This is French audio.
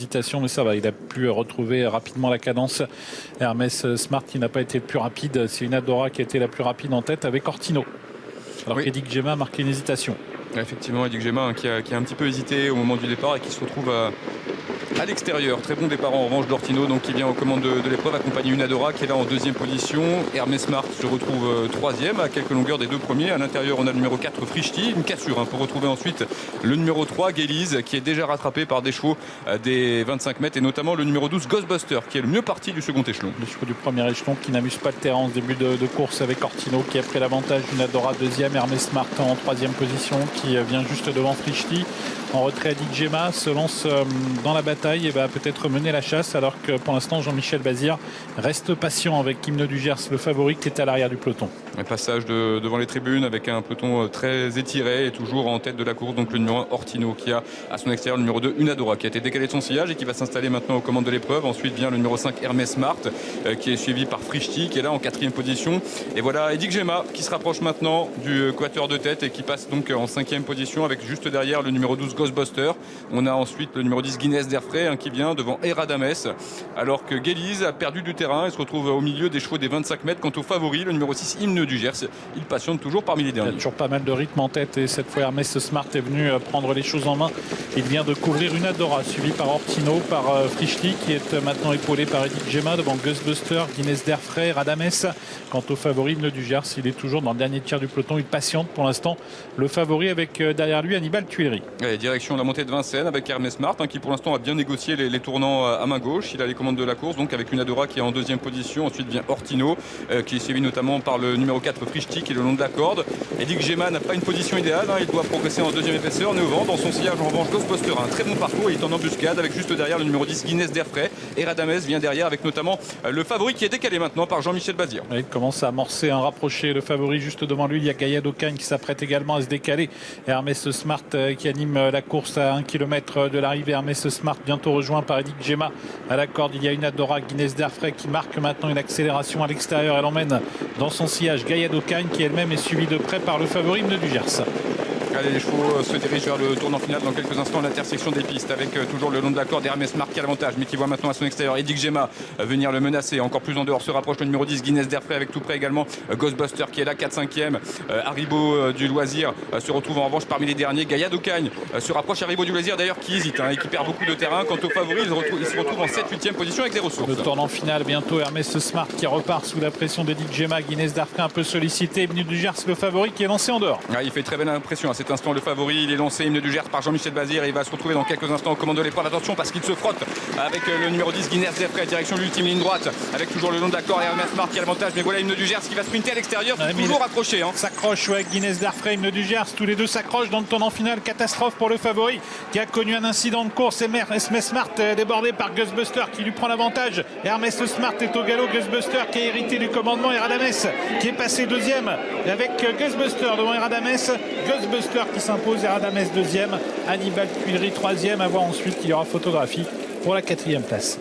hésitation, mais ça va, il a pu retrouver rapidement la cadence. Hermès Smart qui n'a pas été le plus rapide, c'est Unadora qui a été la plus rapide en tête avec Ortino. Alors qu'Eddie Gema a marqué une hésitation. Effectivement, Eddie Gema qui a un petit peu hésité au moment du départ et qui se retrouve à l'extérieur. Très bon départ en revanche d'Ortino, donc qui vient aux commandes de l'épreuve, accompagné Unadora qui est là en deuxième position. Hermès Smart se retrouve troisième à quelques longueurs des deux premiers. À l'intérieur, on a le numéro 4 Frischti, une cassure pour retrouver ensuite le numéro 3 Guélise qui est déjà rattrapé par des chevaux des 25 mètres et notamment le numéro 12 Ghostbuster qui est le mieux parti du second échelon. Le chevaux du premier échelon qui n'amuse pas le terrain en début de course avec Ortino qui a pris l'avantage. Unadora deuxième, Hermès Smart en troisième position qui vient juste devant Frischti. En retrait, Eddie Gema se lance dans la bataille et va peut-être mener la chasse alors que pour l'instant Jean-Michel Bazir reste patient avec Hymne du Gers, le favori qui est à l'arrière du peloton. Un passage devant les tribunes avec un peloton très étiré et toujours en tête de la course, donc le numéro 1 Ortino qui a à son extérieur le numéro 2 Unadora qui a été décalé de son sillage et qui va s'installer maintenant aux commandes de l'épreuve. Ensuite vient le numéro 5 Hermès Smart qui est suivi par Frischti qui est là en quatrième position. Et voilà Eddie Gema qui se rapproche maintenant du quatuor de tête et qui passe donc en cinquième position avec juste derrière le numéro 12 Ghostbuster. On a ensuite le numéro 10 Guinness d'Airfray qui vient devant Eradames alors que Guélise a perdu du terrain et se retrouve au milieu des chevaux des 25 mètres. Quant au favori, le numéro 6 Hymne du Gers, il patiente toujours parmi les derniers. Il y a toujours pas mal de rythme en tête et cette fois Hermès Smart est venu prendre les choses en main. Il vient de couvrir Unadora suivi par Ortino, par Frischti qui est maintenant épaulé par Eddie Gema devant Ghostbuster, Guinness d'Airfray, Eradames. Quant au favori Hymne du Gers, il est toujours dans le dernier tiers du peloton. Il patiente pour l'instant le favori avec derrière lui Hannibal Tuileries. Direction la montée de Vincennes avec Hermès Smart qui pour l'instant a bien négocié les tournants à main gauche. Il a les commandes de la course donc avec Unadora qui est en deuxième position. Ensuite vient Ortino qui est suivi notamment par le numéro 4 Frischti qui est le long de la corde. Eddie Gema n'a pas une position idéale, il doit progresser en deuxième épaisseur, mais au vent dans son sillage en revanche Ghostbuster a un très bon parcours, il est en embuscade avec juste derrière le numéro 10 Guinness d'Airfray. Eradames vient derrière avec notamment le favori qui est décalé maintenant par Jean-Michel Bazir. Il commence à amorcer un rapproché, le favori juste devant lui, il y a Gaïa d'Ocagne qui s'apprête également à se décaler. Hermès Smart qui anime la course à 1 km de l'arrivée. Hermès Smart bientôt rejoint par Eddie Gema à la corde. Il y a Unadora, Guinness d'Airfray qui marque maintenant une accélération à l'extérieur. Elle emmène dans son sillage Gaïa d'Ocagne qui elle-même est suivie de près par le favori Hymne du Gers. Allez, les chevaux se dirigent vers le tournant final dans quelques instants, l'intersection des pistes avec toujours le long de la corde Hermès Smart qui a l'avantage mais qui voit maintenant à son extérieur Eddie Gema venir le menacer. Encore plus en dehors se rapproche le numéro 10 Guinness d'Airfray avec tout près également Ghostbuster qui est là 4-5e. Haribo du Loisir se retrouve en revanche parmi les derniers. Gaïa d'Ocagne se rapproche. Haribo du Loisir d'ailleurs qui hésite et qui perd beaucoup de terrain. Quant au favori, il se retrouve en 7-8e position avec des ressources. Le tournant final bientôt, Hermès Smart qui repart sous la pression d'Eddie Gema. Guinness d'Airfray un peu sollicité. Hymne du Gers le favori qui est lancé en dehors. Il fait très belle impression à cet instant le favori. Il est lancé Hymne du Gers par Jean-Michel Bazir et il va se retrouver dans quelques instants au commande de l'épreuve. Attention parce qu'il se frotte avec le numéro 10 Guinness d'Airfray direction de l'ultime ligne droite avec toujours le long de la corde Hermès Smart qui a l'avantage, mais voilà Hymne du Gers qui va sprinter à l'extérieur, toujours accroché. S'accroche avec Guinness d'Airfray, Hymne du Gers, tous les deux s'accrochent dans le tournant final. Catastrophe pour le favori qui a connu un incident de course. Hermès Smart débordé par Ghostbuster qui lui prend l'avantage. Hermès Smart est au galop. Ghostbuster qui a hérité du commandement. Eradames qui est passé deuxième avec Ghostbuster devant Eradames. Ghostbuster qui s'impose, Eradames deuxième, Hannibal Tuileries troisième. À voir ensuite qu'il y aura photographie pour la 4e place.